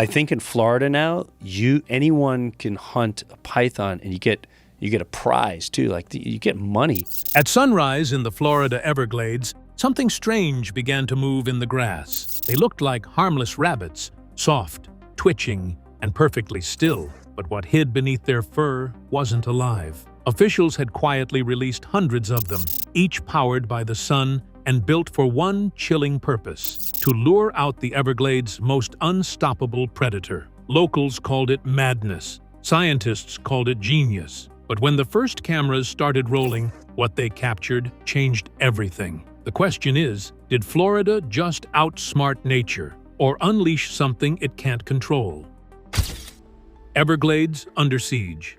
I think in Florida now, anyone can hunt a python, and you get a prize too. Like you get money. At sunrise in the Florida Everglades, something strange began to move in the grass. They looked like harmless rabbits, soft, twitching, and perfectly still. But what hid beneath their fur wasn't alive. Officials had quietly released hundreds of them, each powered by the sun and built for one chilling purpose: to lure out the Everglades' most unstoppable predator. Locals called it madness. Scientists called it genius. But when the first cameras started rolling, what they captured changed everything. The question is, did Florida just outsmart nature or unleash something it can't control? Everglades under siege.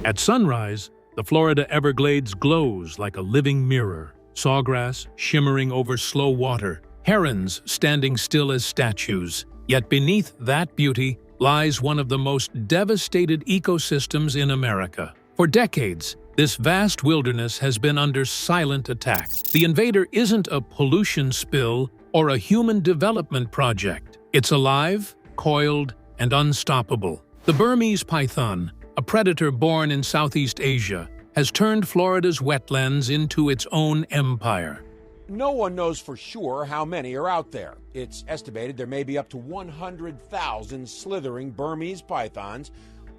At sunrise, the Florida Everglades glows like a living mirror. Sawgrass shimmering over slow water, herons standing still as statues. Yet beneath that beauty lies one of the most devastated ecosystems in America. For decades, this vast wilderness has been under silent attack. The invader isn't a pollution spill or a human development project. It's alive, coiled, and unstoppable. The Burmese python, a predator born in Southeast Asia, has turned Florida's wetlands into its own empire. No one knows for sure how many are out there. It's estimated there may be up to 100,000 slithering Burmese pythons,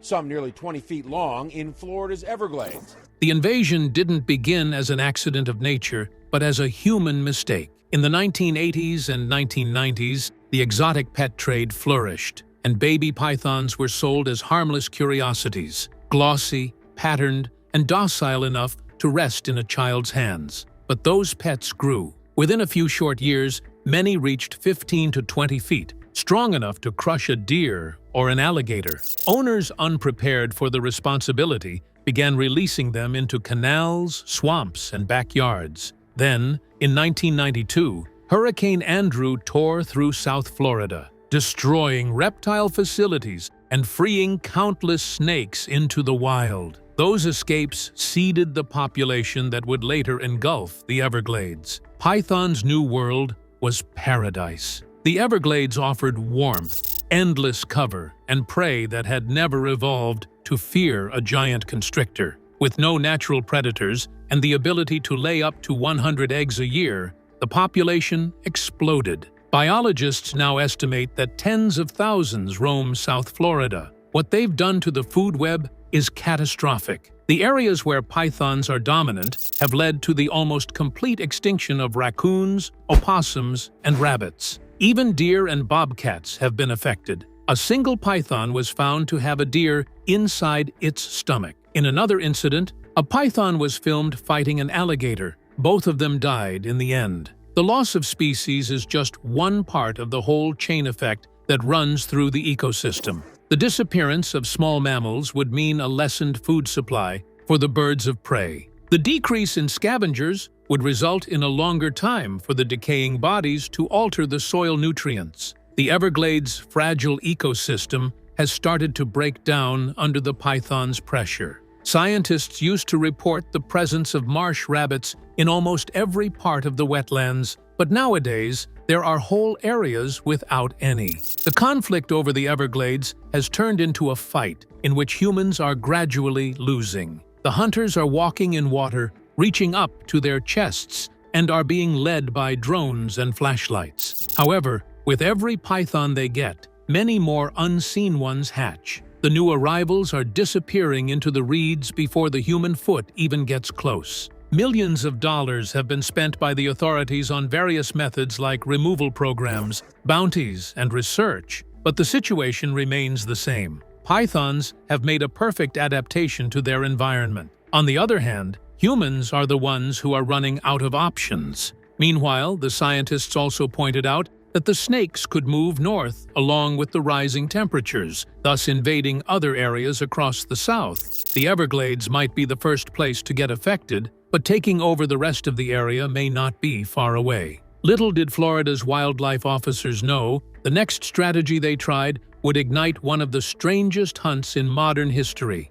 some nearly 20 feet long, in Florida's Everglades. The invasion didn't begin as an accident of nature, but as a human mistake. In the 1980s and 1990s, the exotic pet trade flourished, and baby pythons were sold as harmless curiosities, glossy, patterned, and docile enough to rest in a child's hands. But those pets grew. Within a few short years, many reached 15 to 20 feet, strong enough to crush a deer or an alligator. Owners unprepared for the responsibility began releasing them into canals, swamps, and backyards. Then, in 1992, Hurricane Andrew tore through South Florida, destroying reptile facilities and freeing countless snakes into the wild. Those escapes seeded the population that would later engulf the Everglades. Python's new world was paradise. The Everglades offered warmth, endless cover, and prey that had never evolved to fear a giant constrictor. With no natural predators and the ability to lay up to 100 eggs a year, the population exploded. Biologists now estimate that tens of thousands roam South Florida. What they've done to the food web is catastrophic. The areas where pythons are dominant have led to the almost complete extinction of raccoons, opossums, and rabbits. Even deer and bobcats have been affected. A single python was found to have a deer inside its stomach. In another incident, a python was filmed fighting an alligator. Both of them died in the end. The loss of species is just one part of the whole chain effect that runs through the ecosystem. The disappearance of small mammals would mean a lessened food supply for the birds of prey. The decrease in scavengers would result in a longer time for the decaying bodies to alter the soil nutrients. The Everglades' fragile ecosystem has started to break down under the python's pressure. Scientists used to report the presence of marsh rabbits in almost every part of the wetlands, but nowadays there are whole areas without any. The conflict over the Everglades has turned into a fight in which humans are gradually losing. The hunters are walking in water, reaching up to their chests, and are being led by drones and flashlights. However, with every python they get, many more unseen ones hatch. The new arrivals are disappearing into the reeds before the human foot even gets close. Millions of dollars have been spent by the authorities on various methods like removal programs, bounties, and research, but the situation remains the same. Pythons have made a perfect adaptation to their environment. On the other hand, humans are the ones who are running out of options. Meanwhile, the scientists also pointed out that the snakes could move north along with the rising temperatures, thus invading other areas across the south. The Everglades might be the first place to get affected, but taking over the rest of the area may not be far away. Little did Florida's wildlife officers know, the next strategy they tried would ignite one of the strangest hunts in modern history.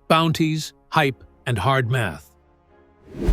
Bounties, hype, and hard math.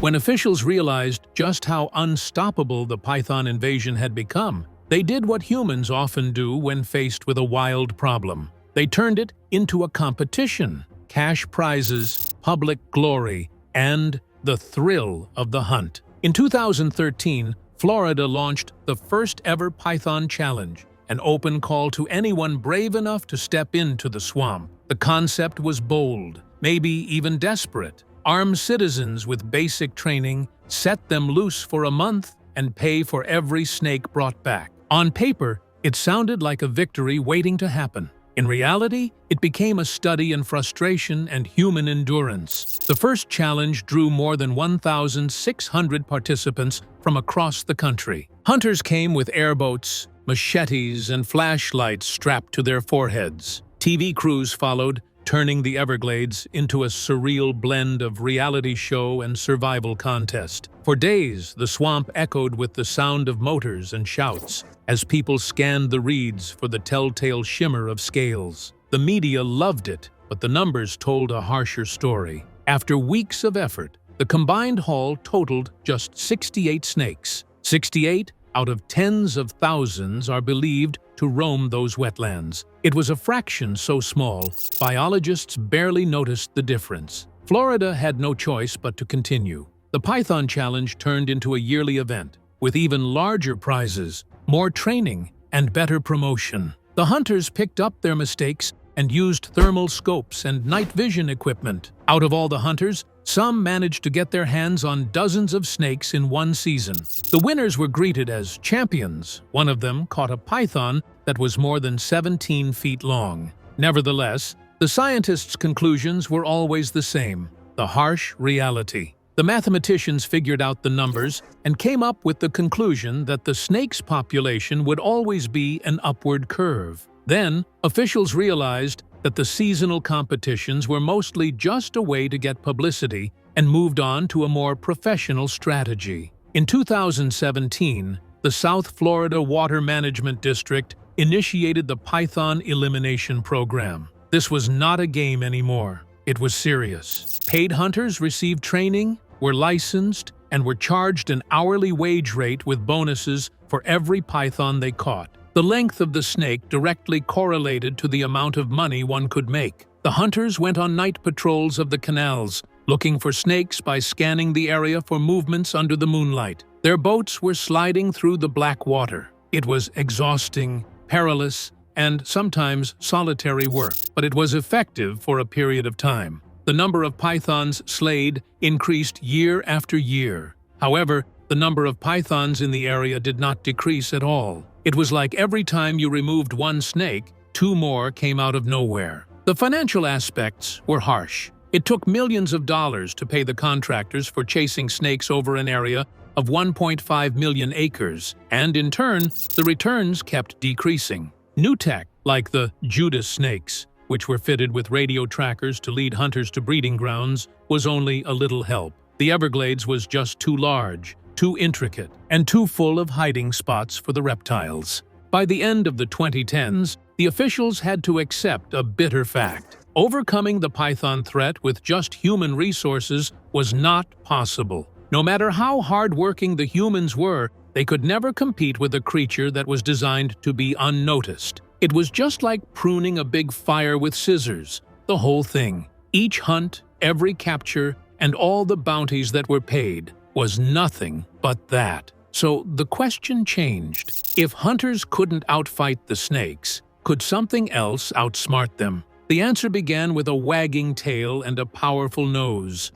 When officials realized just how unstoppable the python invasion had become, They did what humans often do when faced with a wild problem. They turned it into a competition, cash prizes, public glory, and the thrill of the hunt. In 2013, Florida launched the first ever Python Challenge, an open call to anyone brave enough to step into the swamp. The concept was bold, maybe even desperate. Arm citizens with basic training, set them loose for a month, and pay for every snake brought back. On paper, it sounded like a victory waiting to happen. In reality, it became a study in frustration and human endurance. The first challenge drew more than 1,600 participants from across the country. Hunters came with airboats, machetes, and flashlights strapped to their foreheads. TV crews followed, turning the Everglades into a surreal blend of reality show and survival contest. For days, the swamp echoed with the sound of motors and shouts as people scanned the reeds for the telltale shimmer of scales. The media loved it, but the numbers told a harsher story. After weeks of effort, the combined haul totaled just 68 snakes. 68 out of tens of thousands are believed to roam those wetlands. It was a fraction so small, biologists barely noticed the difference. Florida had no choice but to continue. The Python Challenge turned into a yearly event, with even larger prizes, more training, and better promotion. The hunters picked up their mistakes and used thermal scopes and night vision equipment. Out of all the hunters, some managed to get their hands on dozens of snakes in one season. The winners were greeted as champions. One of them caught a python that was more than 17 feet long. Nevertheless, the scientists' conclusions were always the same: the harsh reality. The mathematicians figured out the numbers and came up with the conclusion that the snake's population would always be an upward curve. Then, officials realized that the seasonal competitions were mostly just a way to get publicity and moved on to a more professional strategy. In 2017, the South Florida Water Management District initiated the Python Elimination Program. This was not a game anymore. It was serious. Paid hunters received training, were licensed, and were charged an hourly wage rate with bonuses for every python they caught. The length of the snake directly correlated to the amount of money one could make. The hunters went on night patrols of the canals, looking for snakes by scanning the area for movements under the moonlight. Their boats were sliding through the black water. It was exhausting, perilous, and sometimes solitary work, but it was effective for a period of time. The number of pythons slayed increased year after year. However, the number of pythons in the area did not decrease at all. It was like every time you removed one snake, two more came out of nowhere. The financial aspects were harsh. It took millions of dollars to pay the contractors for chasing snakes over an area of 1.5 million acres, and in turn, the returns kept decreasing. New tech, like the Judas snakes, which were fitted with radio trackers to lead hunters to breeding grounds, was only a little help. The Everglades was just too large, too intricate, and too full of hiding spots for the reptiles. By the end of the 2010s, the officials had to accept a bitter fact. Overcoming the python threat with just human resources was not possible. No matter how hard-working the humans were, they could never compete with a creature that was designed to be unnoticed. It was just like pruning a big fire with scissors, the whole thing. Each hunt, every capture, and all the bounties that were paid was nothing but that. So the question changed. If hunters couldn't outfight the snakes, could something else outsmart them? The answer began with a wagging tail and a powerful nose.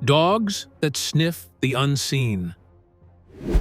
Dogs that sniff the unseen.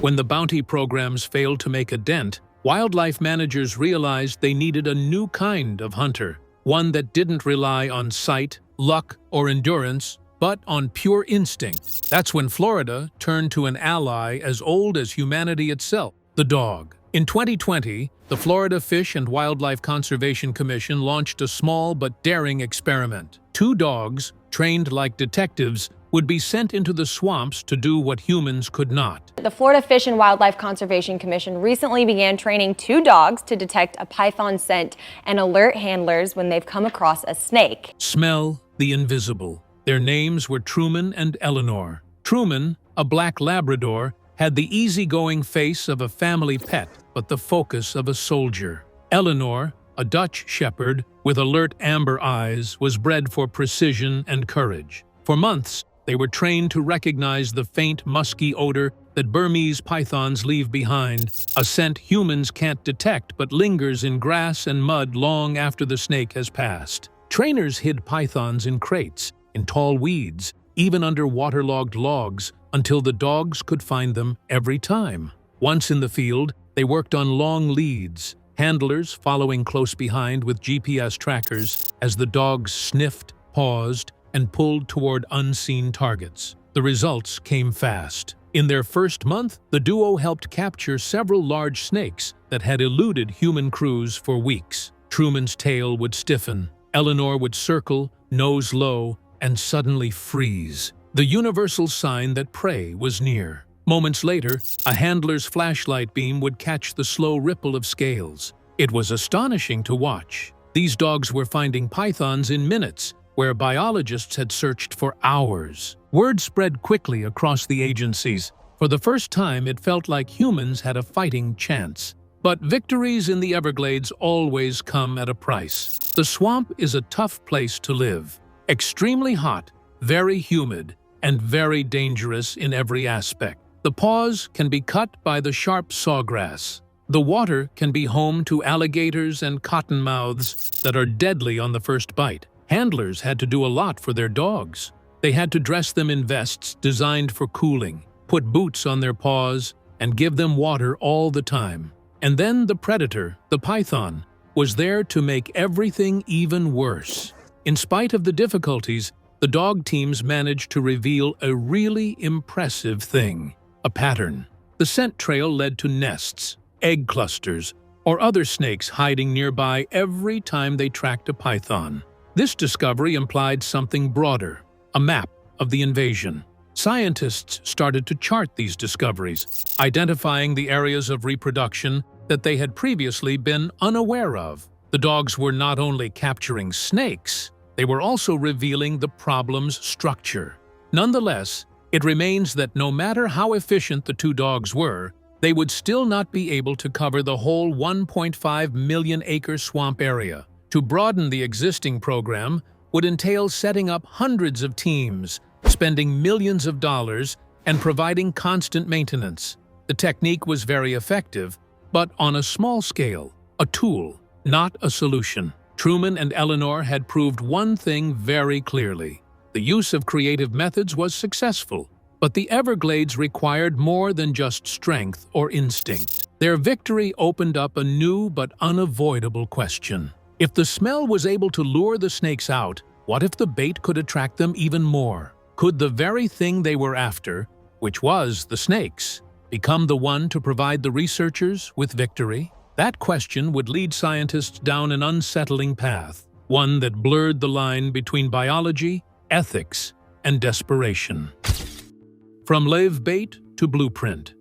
When the bounty programs failed to make a dent, wildlife managers realized they needed a new kind of hunter, one that didn't rely on sight, luck, or endurance, but on pure instinct. That's when Florida turned to an ally as old as humanity itself, the dog. In 2020, the Florida Fish and Wildlife Conservation Commission launched a small but daring experiment. 2 dogs, trained like detectives, would be sent into the swamps to do what humans could not. The Florida Fish and Wildlife Conservation Commission recently began training 2 dogs to detect a python scent and alert handlers when they've come across a snake. Smell the invisible. Their names were Truman and Eleanor. Truman, a black Labrador, had the easygoing face of a family pet, but the focus of a soldier. Eleanor, a Dutch shepherd with alert amber eyes, was bred for precision and courage. For months, they were trained to recognize the faint, musky odor that Burmese pythons leave behind, a scent humans can't detect but lingers in grass and mud long after the snake has passed. Trainers hid pythons in crates, in tall weeds, even under waterlogged logs, until the dogs could find them every time. Once in the field, they worked on long leads, handlers following close behind with GPS trackers as the dogs sniffed, paused, and pulled toward unseen targets. The results came fast. In their first month, the duo helped capture several large snakes that had eluded human crews for weeks. Truman's tail would stiffen, Eleanor would circle, nose low, and suddenly freeze, the universal sign that prey was near. Moments later, a handler's flashlight beam would catch the slow ripple of scales. It was astonishing to watch. These dogs were finding pythons in minutes, where biologists had searched for hours. Word spread quickly across the agencies. For the first time, it felt like humans had a fighting chance. But victories in the Everglades always come at a price. The swamp is a tough place to live. Extremely hot, very humid, and very dangerous in every aspect. The paws can be cut by the sharp sawgrass. The water can be home to alligators and cottonmouths that are deadly on the first bite. Handlers had to do a lot for their dogs. They had to dress them in vests designed for cooling, put boots on their paws, and give them water all the time. And then the predator, the python, was there to make everything even worse. In spite of the difficulties, the dog teams managed to reveal a really impressive thing: a pattern. The scent trail led to nests, egg clusters, or other snakes hiding nearby every time they tracked a python. This discovery implied something broader, a map of the invasion. Scientists started to chart these discoveries, identifying the areas of reproduction that they had previously been unaware of. The dogs were not only capturing snakes, they were also revealing the problem's structure. Nonetheless, it remains that no matter how efficient the two dogs were, they would still not be able to cover the whole 1.5 million-acre swamp area. To broaden the existing program would entail setting up hundreds of teams, spending millions of dollars, and providing constant maintenance. The technique was very effective, but on a small scale, a tool, not a solution. Truman and Eleanor had proved one thing very clearly: the use of creative methods was successful, but the Everglades required more than just strength or instinct. Their victory opened up a new but unavoidable question. If the smell was able to lure the snakes out, what if the bait could attract them even more? Could the very thing they were after, which was the snakes, become the one to provide the researchers with victory? That question would lead scientists down an unsettling path, one that blurred the line between biology, ethics, and desperation. From live bait to blueprint.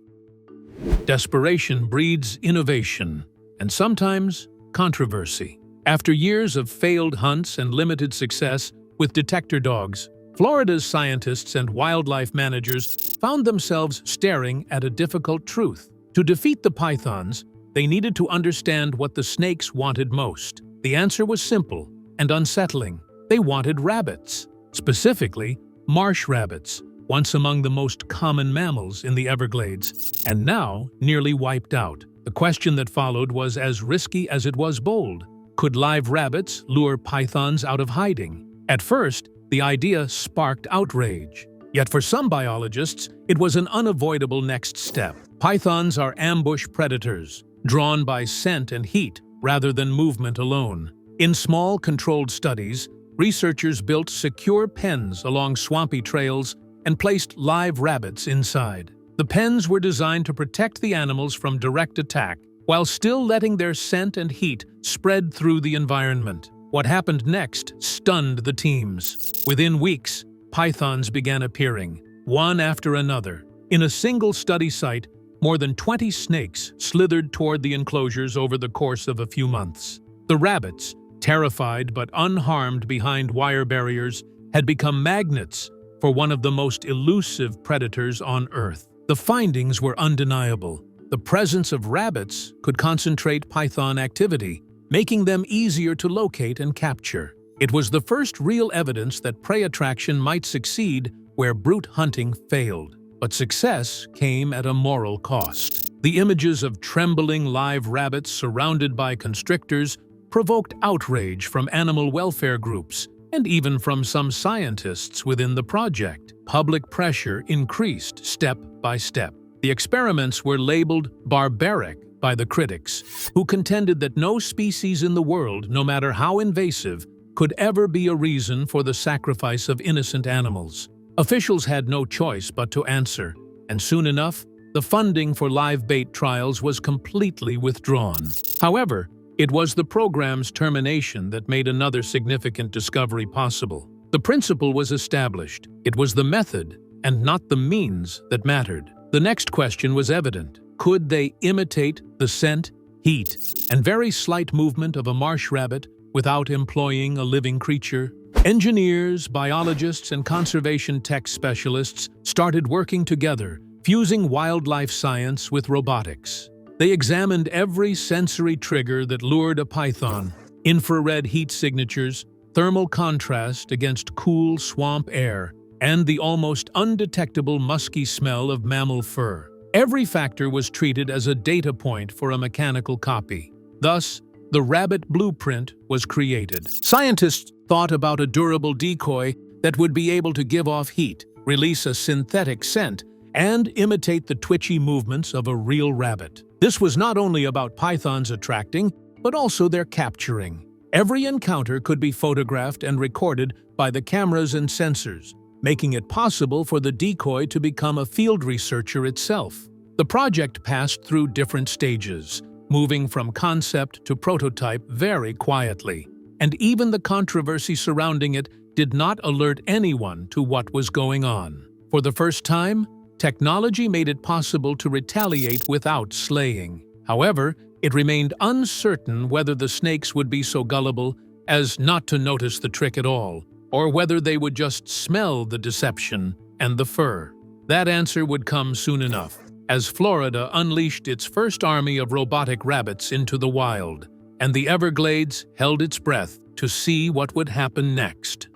Desperation breeds innovation, and sometimes controversy. After years of failed hunts and limited success with detector dogs, Florida's scientists and wildlife managers found themselves staring at a difficult truth. To defeat the pythons, they needed to understand what the snakes wanted most. The answer was simple and unsettling. They wanted rabbits. Specifically, marsh rabbits, once among the most common mammals in the Everglades, and now nearly wiped out. The question that followed was as risky as it was bold. Could live rabbits lure pythons out of hiding? At first, the idea sparked outrage. Yet for some biologists, it was an unavoidable next step. Pythons are ambush predators, drawn by scent and heat rather than movement alone. In small, controlled studies, researchers built secure pens along swampy trails and placed live rabbits inside. The pens were designed to protect the animals from direct attack, while still letting their scent and heat spread through the environment. What happened next stunned the teams. Within weeks, pythons began appearing, one after another. In a single study site, more than 20 snakes slithered toward the enclosures over the course of a few months. The rabbits, terrified but unharmed behind wire barriers, had become magnets for one of the most elusive predators on Earth. The findings were undeniable. The presence of rabbits could concentrate python activity, making them easier to locate and capture. It was the first real evidence that prey attraction might succeed where brute hunting failed. But success came at a moral cost. The images of trembling live rabbits surrounded by constrictors provoked outrage from animal welfare groups and even from some scientists within the project. Public pressure increased step by step. The experiments were labeled barbaric by the critics, who contended that no species in the world, no matter how invasive, could ever be a reason for the sacrifice of innocent animals. Officials had no choice but to answer, and soon enough, the funding for live bait trials was completely withdrawn. However, it was the program's termination that made another significant discovery possible. The principle was established. It was the method, and not the means, that mattered. The next question was evident. Could they imitate the scent, heat, and very slight movement of a marsh rabbit without employing a living creature? Engineers, biologists, and conservation tech specialists started working together, fusing wildlife science with robotics. They examined every sensory trigger that lured a python: infrared heat signatures, thermal contrast against cool swamp air, and the almost undetectable musky smell of mammal fur. Every factor was treated as a data point for a mechanical copy. Thus, the rabbit blueprint was created. Scientists thought about a durable decoy that would be able to give off heat, release a synthetic scent, and imitate the twitchy movements of a real rabbit. This was not only about pythons attracting, but also their capturing. Every encounter could be photographed and recorded by the cameras and sensors, making it possible for the decoy to become a field researcher itself. The project passed through different stages, moving from concept to prototype very quietly, and even the controversy surrounding it did not alert anyone to what was going on. For the first time, technology made it possible to retaliate without slaying. However, it remained uncertain whether the snakes would be so gullible as not to notice the trick at all, or whether they would just smell the deception and the fur. That answer would come soon enough, as Florida unleashed its first army of robotic rabbits into the wild, and the Everglades held its breath to see what would happen next.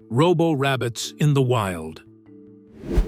Robo-rabbits in the wild.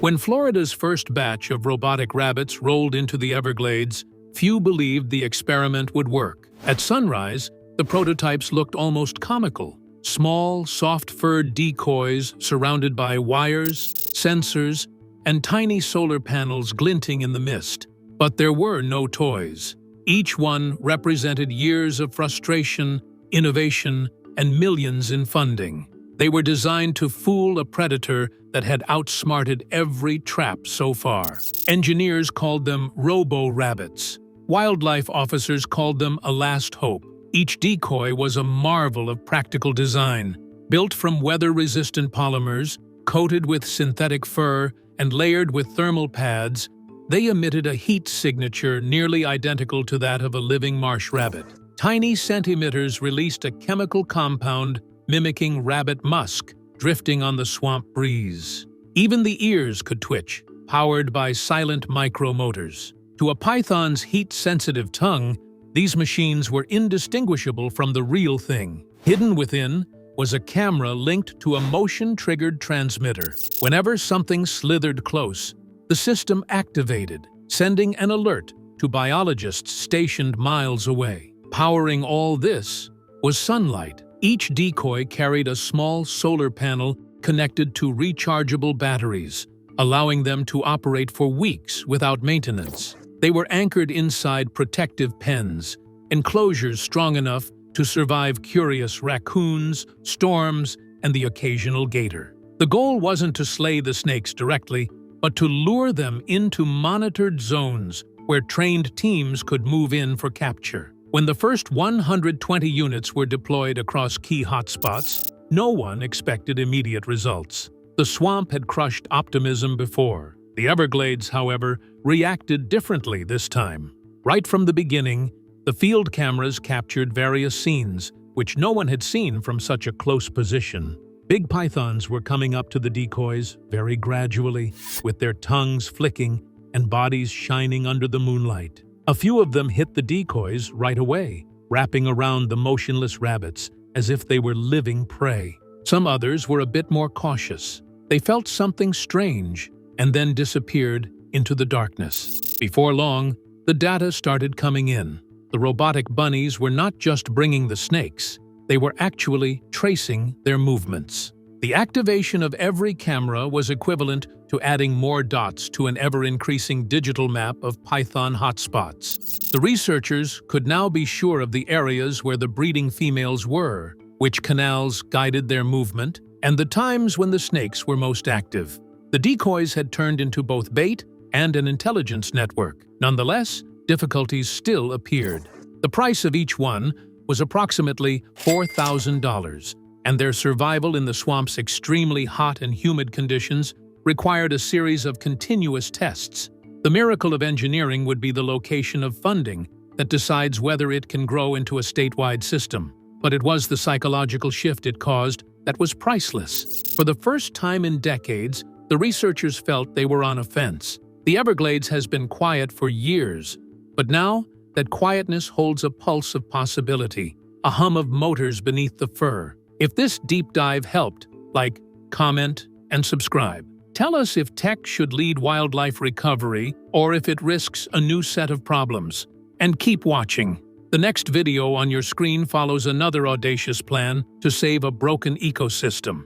When Florida's first batch of robotic rabbits rolled into the Everglades, few believed the experiment would work. At sunrise, the prototypes looked almost comical. Small, soft-furred decoys surrounded by wires, sensors, and tiny solar panels glinting in the mist. But there were no toys. Each one represented years of frustration, innovation, and millions in funding. They were designed to fool a predator that had outsmarted every trap so far. Engineers called them robo-rabbits. Wildlife officers called them a last hope. Each decoy was a marvel of practical design, built from weather-resistant polymers, coated with synthetic fur, and layered with thermal pads. They emitted a heat signature nearly identical to that of a living marsh rabbit. Tiny scent emitters released a chemical compound mimicking rabbit musk, drifting on the swamp breeze. Even the ears could twitch, powered by silent micromotors. To a python's heat-sensitive tongue, these machines were indistinguishable from the real thing. Hidden within was a camera linked to a motion-triggered transmitter. Whenever something slithered close, the system activated, sending an alert to biologists stationed miles away. Powering all this was sunlight. Each decoy carried a small solar panel connected to rechargeable batteries, allowing them to operate for weeks without maintenance. They were anchored inside protective pens, enclosures strong enough to survive curious raccoons, storms, and the occasional gator. The goal wasn't to slay the snakes directly, but to lure them into monitored zones where trained teams could move in for capture. When the first 120 units were deployed across key hotspots, no one expected immediate results. The swamp had crushed optimism before. The Everglades, however, reacted differently this time. Right from the beginning, the field cameras captured various scenes, which no one had seen from such a close position. Big pythons were coming up to the decoys very gradually, with their tongues flicking and bodies shining under the moonlight. A few of them hit the decoys right away, wrapping around the motionless rabbits as if they were living prey. Some others were a bit more cautious. They felt something strange and then disappeared into the darkness. Before long, the data started coming in. The robotic bunnies were not just bringing the snakes, they were actually tracing their movements. The activation of every camera was equivalent to adding more dots to an ever-increasing digital map of python hotspots. The researchers could now be sure of the areas where the breeding females were, which canals guided their movement, and the times when the snakes were most active. The decoys had turned into both bait and an intelligence network. Nonetheless, difficulties still appeared. The price of each one was approximately $4,000, and their survival in the swamp's extremely hot and humid conditions required a series of continuous tests. The miracle of engineering would be the location of funding that decides whether it can grow into a statewide system. But it was the psychological shift it caused that was priceless. For the first time in decades, the researchers felt they were on a fence. The Everglades has been quiet for years, but now that quietness holds a pulse of possibility, a hum of motors beneath the fur. If this deep dive helped, like, comment, and subscribe. Tell us if tech should lead wildlife recovery or if it risks a new set of problems. And keep watching. The next video on your screen follows another audacious plan to save a broken ecosystem.